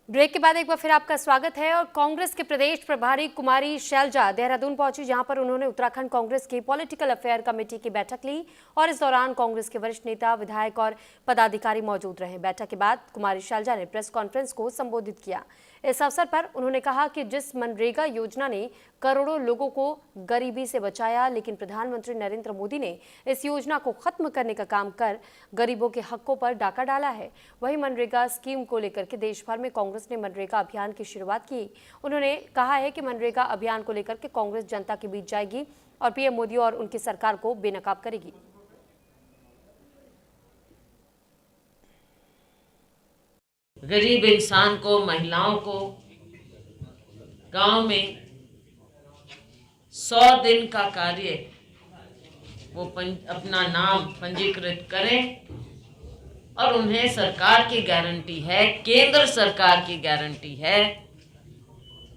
Break के बाद एक बार फिर आपका स्वागत है। और कांग्रेस के प्रदेश प्रभारी कुमारी शैलजा देहरादून पहुंची, जहां पर उन्होंने उत्तराखंड कांग्रेस की पॉलिटिकल अफेयर कमेटी की बैठक ली और इस दौरान कांग्रेस के वरिष्ठ नेता, विधायक और पदाधिकारी मौजूद रहे। बैठक के बाद कुमारी शैलजा ने प्रेस कॉन्फ्रेंस को संबोधित किया। इस अवसर पर उन्होंने कहा कि जिस मनरेगा योजना ने करोड़ों लोगों को गरीबी से बचाया, लेकिन प्रधानमंत्री नरेंद्र मोदी ने इस योजना को खत्म करने का काम कर गरीबों के हकों पर डाका डाला है। वहीं मनरेगा स्कीम को लेकर के देश भर में कांग्रेस ने मनरेगा अभियान की शुरुआत की। उन्होंने कहा है कि मनरेगा अभियान को लेकर के कांग्रेस जनता के बीच जाएगी और पीएम मोदी और उनकी सरकार को बेनकाब करेगी। गरीब इंसान को, महिलाओं को गांव में 100 दिन का कार्य वो अपना नाम पंजीकृत करें और उन्हें सरकार की गारंटी है, केंद्र सरकार की गारंटी है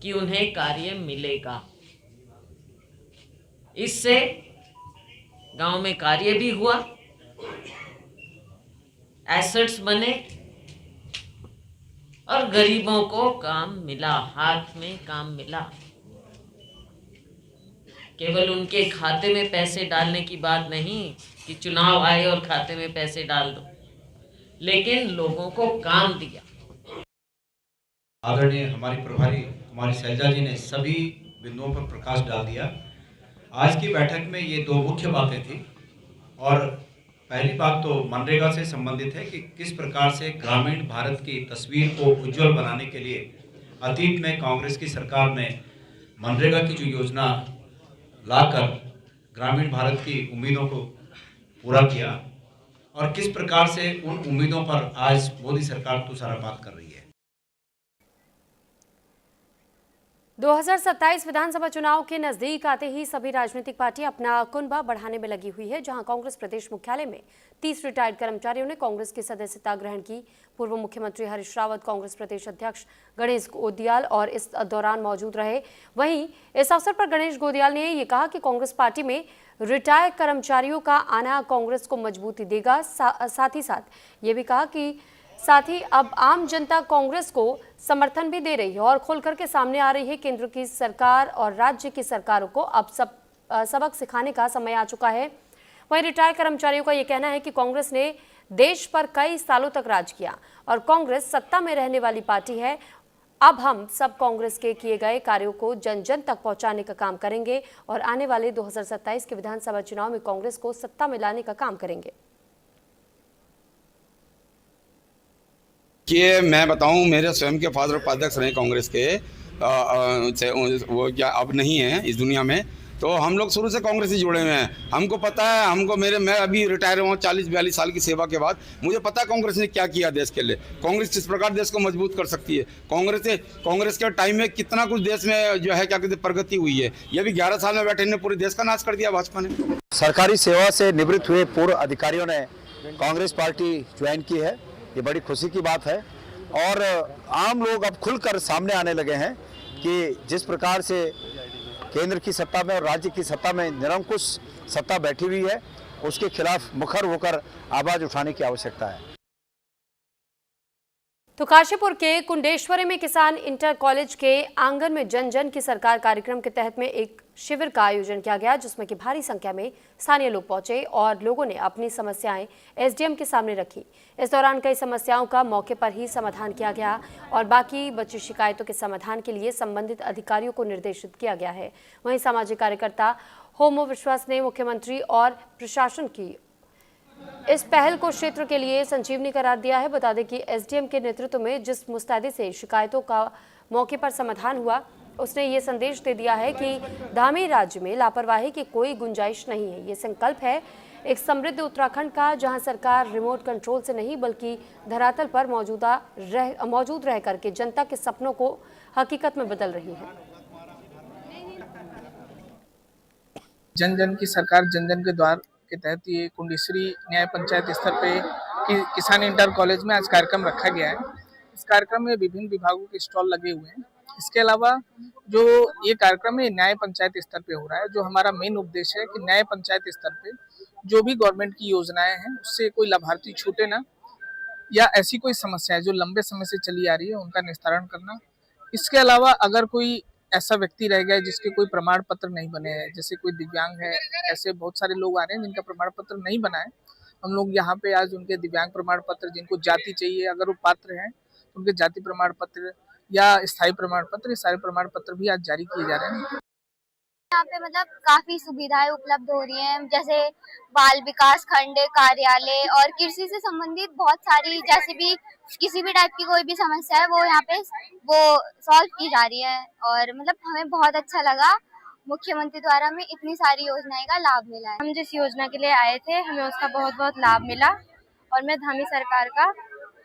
कि उन्हें कार्य मिलेगा। इससे गांव में कार्य भी हुआ, एसेट्स बने और गरीबों को काम मिला, हाथ में काम मिला। केवल उनके खाते में पैसे डालने की बात नहीं कि चुनाव आए और खाते में पैसे डाल दो, लेकिन लोगों को काम दिया। आदरणीय हमारी प्रभारी कुमारी शैलजा जी ने सभी बिंदुओं पर प्रकाश डाल दिया। आज की बैठक में ये दो मुख्य बातें थी और पहली बात तो मनरेगा से संबंधित है कि किस प्रकार से ग्रामीण भारत की तस्वीर को उज्जवल बनाने के लिए अतीत में कांग्रेस की सरकार ने मनरेगा की जो योजना लाकर ग्रामीण भारत की उम्मीदों को पूरा किया और किस प्रकार से उन उम्मीदों पर आज मोदी सरकार तुषारपात कर रही है। 2027 विधानसभा चुनाव के नजदीक आते ही सभी राजनीतिक पार्टियां अपना कुनबा बढ़ाने में लगी हुई है। जहां कांग्रेस प्रदेश मुख्यालय में 30 रिटायर्ड कर्मचारियों ने कांग्रेस की सदस्यता ग्रहण की। पूर्व मुख्यमंत्री हरीश रावत, कांग्रेस प्रदेश अध्यक्ष गणेश गोदियाल और इस दौरान मौजूद रहे। वहीं इस अवसर पर गणेश गोदियाल ने यह कहा कि कांग्रेस पार्टी में रिटायर्ड कर्मचारियों का आना कांग्रेस को मजबूती देगा। साथ ही साथ ये भी कहा कि साथ ही अब आम जनता कांग्रेस को समर्थन भी दे रही है और खोल करके सामने आ रही है। केंद्र की सरकार और राज्य की सरकारों को अब सबक सिखाने का समय आ चुका है। वहीं रिटायर्ड कर्मचारियों का यह कहना है कि कांग्रेस ने देश पर कई सालों तक राज किया और कांग्रेस सत्ता में रहने वाली पार्टी है। अब हम सब कांग्रेस के किए गए कार्यों को जन जन तक पहुंचाने का काम करेंगे और आने वाले 2027 के विधानसभा चुनाव में कांग्रेस को सत्ता में लाने का काम करेंगे। कि मैं बताऊं, मेरे स्वयं के फादर उपाध्यक्ष रहे कांग्रेस के, वो क्या अब नहीं है इस दुनिया में, तो हम लोग शुरू से कांग्रेस से जुड़े हुए हैं। हमको पता है, मैं अभी रिटायर हुआ 40-42 साल की सेवा के बाद। मुझे पता है कांग्रेस ने क्या किया देश के लिए, कांग्रेस किस प्रकार देश को मजबूत कर सकती है। कांग्रेस के टाइम में कितना कुछ देश में जो है क्या कहते प्रगति हुई है। ये भी 11 साल में बैठे ने पूरे देश का नाश कर दिया भाजपा ने। सरकारी सेवा से निवृत्त हुए पूर्व अधिकारियों ने कांग्रेस पार्टी ज्वाइन की है, ये बड़ी खुशी की बात है। और आम लोग अब खुलकर सामने आने लगे हैं कि जिस प्रकार से केंद्र की सत्ता में और राज्य की सत्ता में निरंकुश सत्ता बैठी हुई है, उसके खिलाफ मुखर होकर आवाज उठाने की आवश्यकता है। तो काशीपुर के कुंडेश्वरी में किसान इंटर कॉलेज के आंगन में जन जन की सरकार कार्यक्रम के तहत में एक शिविर का आयोजन किया गया, जिसमें कि भारी संख्या में स्थानीय लोग पहुंचे और लोगों ने अपनी समस्याएं एसडीएम के सामने रखी। इस दौरान कई समस्याओं का मौके पर ही समाधान किया गया और बाकी बची शिकायतों के समाधान के लिए संबंधित अधिकारियों को निर्देशित किया गया है। वहीं सामाजिक कार्यकर्ता होमो विश्वास ने मुख्यमंत्री और प्रशासन की इस पहल को क्षेत्र के लिए संजीवनी करार दिया है। बता दें कि एसडीएम के नेतृत्व में जिस मुस्तैदी से शिकायतों का मौके पर समाधान हुआ, उसने ये संदेश दे दिया है कि धामी राज्य में लापरवाही की कोई गुंजाइश नहीं है। ये संकल्प है एक समृद्ध उत्तराखंड का, जहां सरकार रिमोट कंट्रोल से नहीं बल्कि धरातल पर मौजूद रह करके जनता के सपनों को हकीकत में बदल रही है। जन जन की सरकार, जन जन के द्वार के तहत ये कुंडेश्वरी न्याय पंचायत स्तर पे किसान इंटर कॉलेज में आज कार्यक्रम रखा गया है। इस कार्यक्रम में विभिन्न विभागों के स्टॉल लगे हुए हैं। इसके अलावा जो ये कार्यक्रम है न्याय पंचायत स्तर पे हो रहा है। जो हमारा मेन उद्देश्य है कि न्याय पंचायत स्तर पे जो भी गवर्नमेंट की योजनाएं हैं उससे कोई लाभार्थी छूटे ना, या ऐसी कोई समस्या है जो लंबे समय से चली आ रही है उनका निस्तारण करना। इसके अलावा अगर कोई ऐसा व्यक्ति रह गया जिसके कोई प्रमाण पत्र नहीं बने हैं, जैसे कोई दिव्यांग है, ऐसे बहुत सारे लोग आ रहे हैं जिनका प्रमाण पत्र नहीं बना है, हम लोग यहाँ पे आज उनके दिव्यांग प्रमाण पत्र, जिनको जाति चाहिए अगर वो पात्र हैं तो उनके जाति प्रमाण पत्र या स्थायी प्रमाण पत्र, ये सारे प्रमाण पत्र भी आज जारी किए जा रहे हैं। यहाँ पे मतलब काफी सुविधाएं उपलब्ध हो रही हैं, जैसे बाल विकास खंड, कार्यालय और कृषि से संबंधित बहुत सारी, जैसे भी किसी भी टाइप की कोई भी समस्या है वो यहाँ पे वो सॉल्व की जा रही है। और मतलब हमें बहुत अच्छा लगा, मुख्यमंत्री द्वारा हमें इतनी सारी योजनाएं का लाभ मिला है। हम जिस योजना के लिए आए थे हमें उसका बहुत बहुत लाभ मिला और मैं धामी सरकार का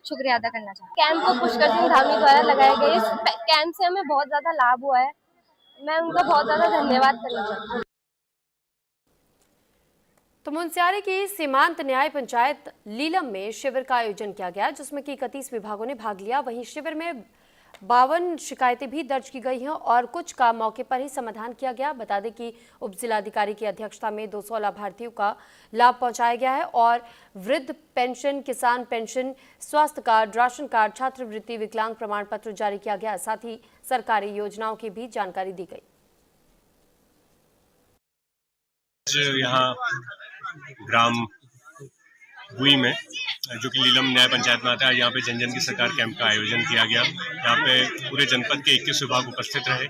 शुक्रिया अदा करना चाहती हूँ। कैंप को पुष्कर सिंह धामी द्वारा लगाए गए इस कैंप से हमें बहुत ज्यादा लाभ हुआ है, मैं उनका बहुत ज्यादा धन्यवाद करना चाहती हूँ। तो मुनस्यारी की सीमांत न्याय पंचायत लीलम में शिविर का आयोजन किया गया, जिसमें कि 31 विभागों ने भाग लिया। वहीं शिविर में 52 शिकायतें भी दर्ज की गई हैं और कुछ का मौके पर ही समाधान किया गया। बता दें कि उप जिलाधिकारी की अध्यक्षता में 200 लाभार्थियों का लाभ पहुंचाया गया है और वृद्ध पेंशन, किसान पेंशन, स्वास्थ्य कार्ड, राशन कार्ड, छात्रवृत्ति, विकलांग प्रमाण पत्र जारी किया गया। साथ ही सरकारी योजनाओं की भी जानकारी दी गई। यहाँ ग्राम बुई में, जो कि लीलम न्याय पंचायत में आता है, यहाँ पे जन जन की सरकार कैंप का आयोजन किया गया। यहाँ पे पूरे जनपद के 21 विभाग उपस्थित रहे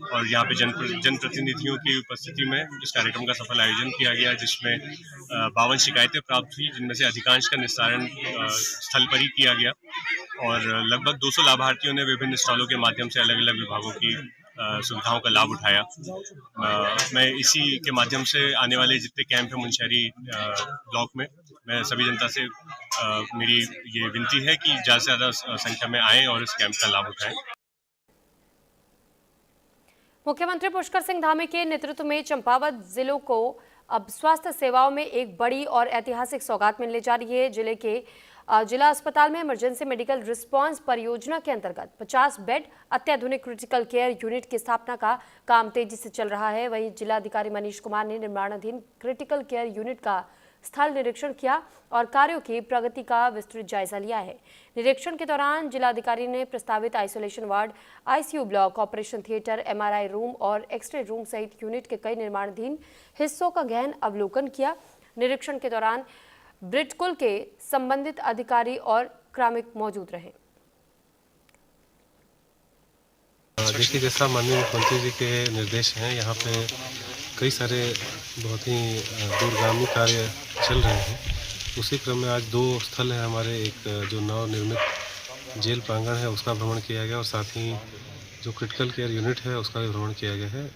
और यहाँ पे जनप्रतिनिधियों की उपस्थिति में इस कार्यक्रम का सफल आयोजन किया गया, जिसमें 52 शिकायतें प्राप्त हुई, जिनमें से अधिकांश का निस्तारण स्थल पर ही किया गया और लगभग 200 लाभार्थियों ने विभिन्न स्टॉलों के माध्यम से अलग अलग विभागों की सुविधाओं का लाभ उठाया। मैं इसी के माध्यम से आने वाले जितने कैंप हैं मुनस्यारी ब्लॉक में, मैं सभी जनता से मेरी ये विनती है कि ज़्यादा से ज़्यादा संख्या में आएं और इस कैंप का लाभ उठाएं। मुख्यमंत्री पुष्कर सिंह धामी के नेतृत्व में चंपावत जिलों को अब स्वास्थ्य सेवाओं में एक बड़ी और ऐतिहासिक सौगात मिलने जा रही है। जिले के जिला अस्पताल में इमरजेंसी मेडिकल रिस्पांस परियोजना के अंतर्गत 50 बेड अत्याधुनिक क्रिटिकल केयर यूनिट की स्थापना का काम तेजी से चल रहा है। वहीं जिलाधिकारी मनीष कुमार ने निर्माणाधीन क्रिटिकल केयर यूनिट का स्थल निरीक्षण किया और कार्यों की प्रगति का विस्तृत जायजा लिया है। निरीक्षण के दौरान जिलाधिकारी ने प्रस्तावित isolation ward, ICU block, operation theatre, MRI room और एक्सरे रूम सहित यूनिट के कई निर्माणाधीन हिस्सों का गहन अवलोकन किया। निरीक्षण के दौरान ब्रिटकुल के संबंधित अधिकारी और कार्मिक मौजूद रहे। देखिए, जैसा माननीय मुख्यमंत्री जी के निर्देश हैं, यहाँ पे कई सारे बहुत ही दूरगामी कार्य चल रहे हैं। उसी क्रम में आज 2 स्थल हैं हमारे, एक जो नवनिर्मित जेल प्रांगण है उसका भ्रमण किया गया और साथ ही जो क्रिटिकल केयर यूनिट है उसका भी भ्रमण किया गया है।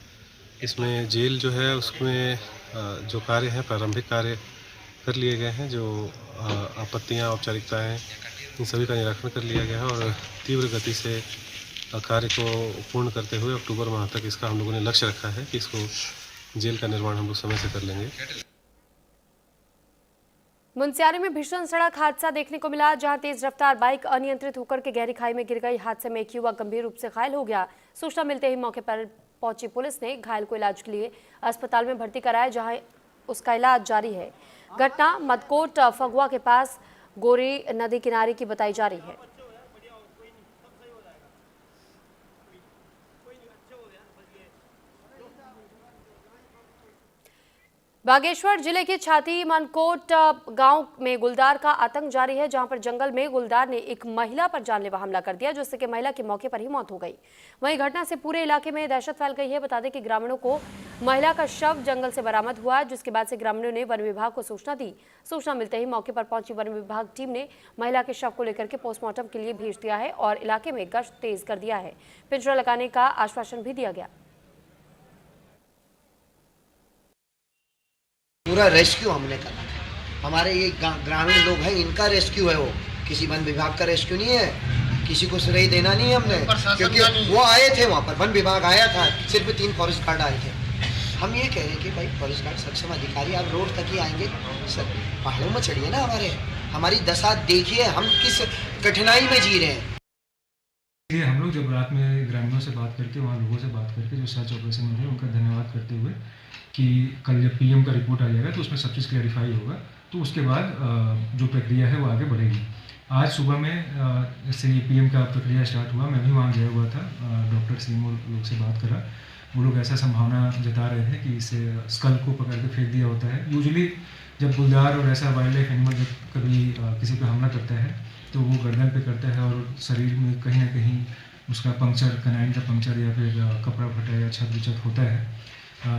इसमें जेल जो है उसमें जो कार्य हैं, प्रारंभिक कार्य कर लिए गए हैं, जो आपत्तियाँ, औपचारिकताएँ, इन सभी का निरीक्षण कर लिया गया है और तीव्र गति से कार्य को पूर्ण करते हुए अक्टूबर माह तक इसका हम लोगों ने लक्ष्य रखा है कि इसको जेल का निर्माण हम लोग समय से कर लेंगे। मुनस्यारी में भीषण सड़क हादसा देखने को मिला, जहां तेज रफ्तार बाइक अनियंत्रित होकर के गहरी खाई में गिर गई। हादसे में एक युवक गंभीर रूप से घायल हो गया। सूचना मिलते ही मौके पर पहुंची पुलिस ने घायल को इलाज के लिए अस्पताल में भर्ती कराया, जहां उसका इलाज जारी है। घटना मदकोट फगुआ के पास गोरी नदी किनारे की बताई जा रही है। बागेश्वर जिले के छाती मनकोट गांव में गुलदार का आतंक जारी है, जहां पर जंगल में गुलदार ने एक महिला पर जानलेवा हमला कर दिया, जिससे कि महिला की मौके पर ही मौत हो गई। वहीं घटना से पूरे इलाके में दहशत फैल गई है। बता दें कि ग्रामीणों को महिला का शव जंगल से बरामद हुआ, जिसके बाद से ग्रामीणों ने वन विभाग को सूचना दी। सूचना मिलते ही मौके पर पहुंची वन विभाग टीम ने महिला के शव को लेकर के पोस्टमार्टम के लिए भेज दिया है और इलाके में गश्त तेज कर दिया है। पिंजरा लगाने का आश्वासन भी दिया गया। पूरा रेस्क्यू हमने करा है। हमारे ये ग्रामीण लोग हैं, इनका रेस्क्यू है, वो किसी वन विभाग का रेस्क्यू नहीं है, किसी को श्रेय देना नहीं है हमने, क्योंकि वो आए थे वहाँ पर, वन विभाग आया था, सिर्फ 3 फॉरेस्ट गार्ड आए थे। हम ये कह रहे हैं कि भाई फॉरेस्ट गार्ड सक्षम अधिकारी आप रोड तक ही आएंगे, सर पहाड़ों में चढ़िए ना, हमारी दशा देखिए, हम किस कठिनाई में जी रहे हैं। ये हम लोग जब रात में ग्रामीणों से बात करके, वहाँ लोगों से बात करके, जो सर्च ऑपरेशन में थे, उनका धन्यवाद करते हुए कि कल जब पीएम का रिपोर्ट आ जाएगा तो उसमें सब चीज़ क्लैरिफाई होगा, तो उसके बाद जो प्रक्रिया है वो आगे बढ़ेगी। आज सुबह में जैसे ये पीएम का प्रक्रिया स्टार्ट हुआ, मैं भी वहाँ गया हुआ था, डॉक्टर सिंह और लोग से बात करा। वो लोग ऐसा संभावना जता रहे थे कि इसे स्कल को पकड़ के फेंक दिया होता है। यूजुअली जब गुलदार और ऐसा वाइल्ड लाइफ एनिमल जब कभी किसी पे हमला करता है तो वो गर्दन पे करता है और शरीर में कहीं ना कहीं उसका पंक्चर, कनाइन का पंक्चर या फिर कपड़ा फटा या छत विचत होता है।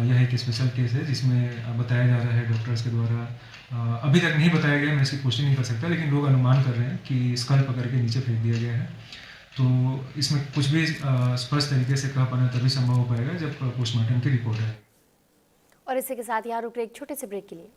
यह एक स्पेशल केस है जिसमें बताया जा रहा है डॉक्टर्स के द्वारा, अभी तक नहीं बताया गया, मैं इसकी पुष्टि नहीं कर सकता, लेकिन लोग अनुमान कर रहे हैं कि स्कल पकड़ के नीचे फेंक दिया गया है। तो इसमें कुछ भी स्पष्ट तरीके से कह पाना तभी संभव हो पाएगा जब पोस्टमार्टम की रिपोर्ट आए। और इसी के साथ यहाँ रुक रहे एक छोटे से ब्रेक के लिए।